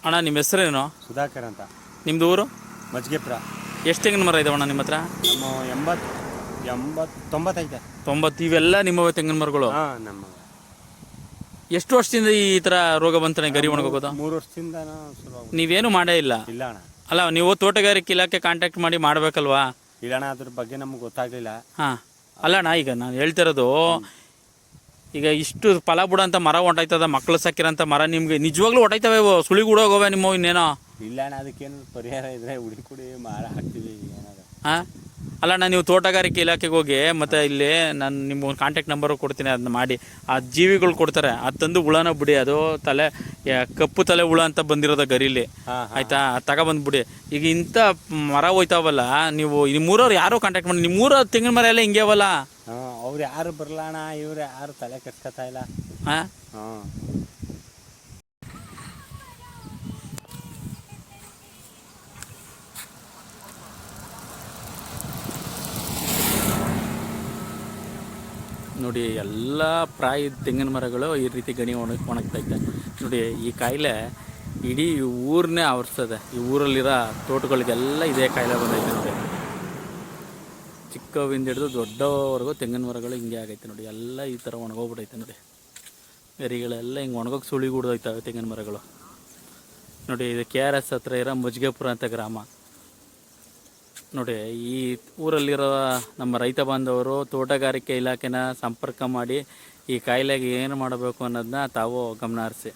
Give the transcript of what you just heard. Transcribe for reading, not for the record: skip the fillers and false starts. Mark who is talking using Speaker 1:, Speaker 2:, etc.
Speaker 1: ಅಣ್ಣ ನಿಮ್ಮ ಹೆಸರೇನು?
Speaker 2: ಸುಧಾಕರ್ ಅಂತ.
Speaker 1: ನಿಮ್ಮದು ಊರು?
Speaker 2: ಮಜ್ಗೆಪುರ.
Speaker 1: ಎಷ್ಟು ತೆಂಗಿನ ಮರ ಇದಾವಣ್ಣ ನಿಮ್ಮ ಹತ್ರ?
Speaker 2: ನಮ್ಮ 90
Speaker 1: 90. ಇವೆಲ್ಲ ನಿಮ್ಮವೇ ತೆಂಗಿನ ಮರಗಳು?
Speaker 2: ಹಾಂ, ನಮ್ಮ.
Speaker 1: ಎಷ್ಟು ವರ್ಷದಿಂದ ಈ ಥರ ರೋಗ ಬಂತಾನೆ ಗರಿ ಒಣಗೋಗೋದು?
Speaker 2: 3 ವರ್ಷದಿಂದ ಶುರು.
Speaker 1: ನೀವೇನು ಮಾಡೇ ಇಲ್ಲ?
Speaker 2: ಇಲ್ಲ ಅಣ್ಣ.
Speaker 1: ಅಲ್ಲ, ನೀವು ತೋಟಗಾರಿಕೆ ಇಲಾಖೆ ಕಾಂಟ್ಯಾಕ್ಟ್ ಮಾಡಿ ಮಾಡಬೇಕಲ್ವಾ?
Speaker 2: ಇಲ್ಲ ಅಣ್ಣ, ಅದ್ರ ಬಗ್ಗೆ ನಮ್ಗೆ ಗೊತ್ತಾಗಲಿಲ್ಲ.
Speaker 1: ಹಾಂ, ಅಲ್ಲ ಅಣ್ಣ, ಈಗ ನಾನು ಹೇಳ್ತಿರೋದು, ಈಗ ಇಷ್ಟು ಫಲ ಬಿಡೋಂಥ ಮರ ಹೊಂಟಾಯ್ತದ, ಮಕ್ಕಳು ಸಾಕಿರೋಂಥ ಮರ ನಿಮ್ಗೆ ನಿಜವಾಗ್ಲೂ ಹೊಂಟಾಯ್ತವೆ, ಸುಳಿಗೂಡೋಗವೆ ನಿಮ್ಮ ಇನ್ನೇನೋ?
Speaker 2: ಇಲ್ಲ ಅಣ್ಣ, ಅದಕ್ಕೇನು ಪರಿಹಾರ ಇದ್ರೆ ಹುಡುಕಿ ಮಾರ ಹಾಕ್ತೀವಿ ಏನಾದ್ರು.
Speaker 1: ಹಾಂ, ಅಲ್ಲ ಅಣ್ಣ, ನೀವು ತೋಟಗಾರಿಕೆ ಇಲಾಖೆಗೆ ಹೋಗಿ ಮತ್ತೆ ಇಲ್ಲಿ ನಾನು ನಿಮ್ಮ ಕಾಂಟ್ಯಾಕ್ಟ್ ನಂಬರ್ ಕೊಡ್ತೀನಿ, ಅದನ್ನ ಮಾಡಿ ಆ ಜೀವಿಗಳು ಕೊಡ್ತಾರೆ, ಅದು ತಂದು ಹುಳನ ಬಿಡಿ. ಅದು ತಲೆ ಕಪ್ಪು ತಲೆ ಹುಳ ಅಂತ ಬಂದಿರೋದ ಗರಿಲಿ, ಆಯ್ತಾ? ತಗೊಬಂದ್ಬಿಡಿ. ಈಗ ಇಂಥ ಮರ ಹೋಯ್ತಾವಲ್ಲ, ನೀವು ನಿಮ್ಮೂರವ್ರು ಯಾರೋ ಕಾಂಟ್ಯಾಕ್ಟ್ ಮಾಡಿ, ನಿಮ್ಮೂರ ತೆಂಗಿನ ಮರ ಎಲ್ಲ ಹಿಂಗ್ಯಾವಲ್ಲ?
Speaker 2: ಅವ್ರು ಯಾರು ಬರಲ್ಲ ಅಣ್ಣ, ಇವ್ರು ಯಾರು ತಲೆ ಕೆಡ್ಸ್ಕೊತಾ ಇಲ್ಲ.
Speaker 1: ಹಾಂ, ನೋಡಿ, ಎಲ್ಲ ಪ್ರಾಯದ ತೆಂಗಿನ ಮರಗಳು ಈ ರೀತಿ ಗಣಿ ಒಣಗ್ತೈತೆ. ನೋಡಿ, ಈ ಕಾಯಿಲೆ ಇಡೀ ಊರನ್ನೇ ಆವರಿಸ್ತದೆ. ಈ ಊರಲ್ಲಿರೋ ತೋಟಗಳಿಗೆಲ್ಲ ಇದೇ ಕಾಯಿಲೆ ಬಂದೈತೆ ನೋಡಿ. ಚಿಕ್ಕವಿಂದ ಹಿಡಿದು ದೊಡ್ಡವರೆಗೂ ತೆಂಗಿನ ಮರಗಳು ಹಿಂಗೆ ಆಗೈತೆ ನೋಡಿ. ಎಲ್ಲ ಈ ಥರ ಒಣಗೋಗ್ಬಿಟ್ಟೈತೆ ನೋಡಿ. ಗರಿಗಳೆಲ್ಲ ಹಿಂಗೆ ಒಣಗೋಗಿ ಸುಳಿಗೂಡ್ದೋಯ್ತವೆ ತೆಂಗಿನ ಮರಗಳು ನೋಡಿ. ಇದು KRS ಹತ್ರ ಇರೋ ಮಜ್ಗೆಪುರ ಅಂತ ಗ್ರಾಮ ನೋಡಿ. ಈ ಊರಲ್ಲಿರೋ ನಮ್ಮ ರೈತ ಬಾಂಧವರು ತೋಟಗಾರಿಕೆ ಇಲಾಖೆನ ಸಂಪರ್ಕ ಮಾಡಿ ಈ ಕಾಯಿಲೆಗೆ ಏನು ಮಾಡಬೇಕು ಅನ್ನೋದನ್ನ ತಾವು ಗಮನ ಹರಿಸಿ.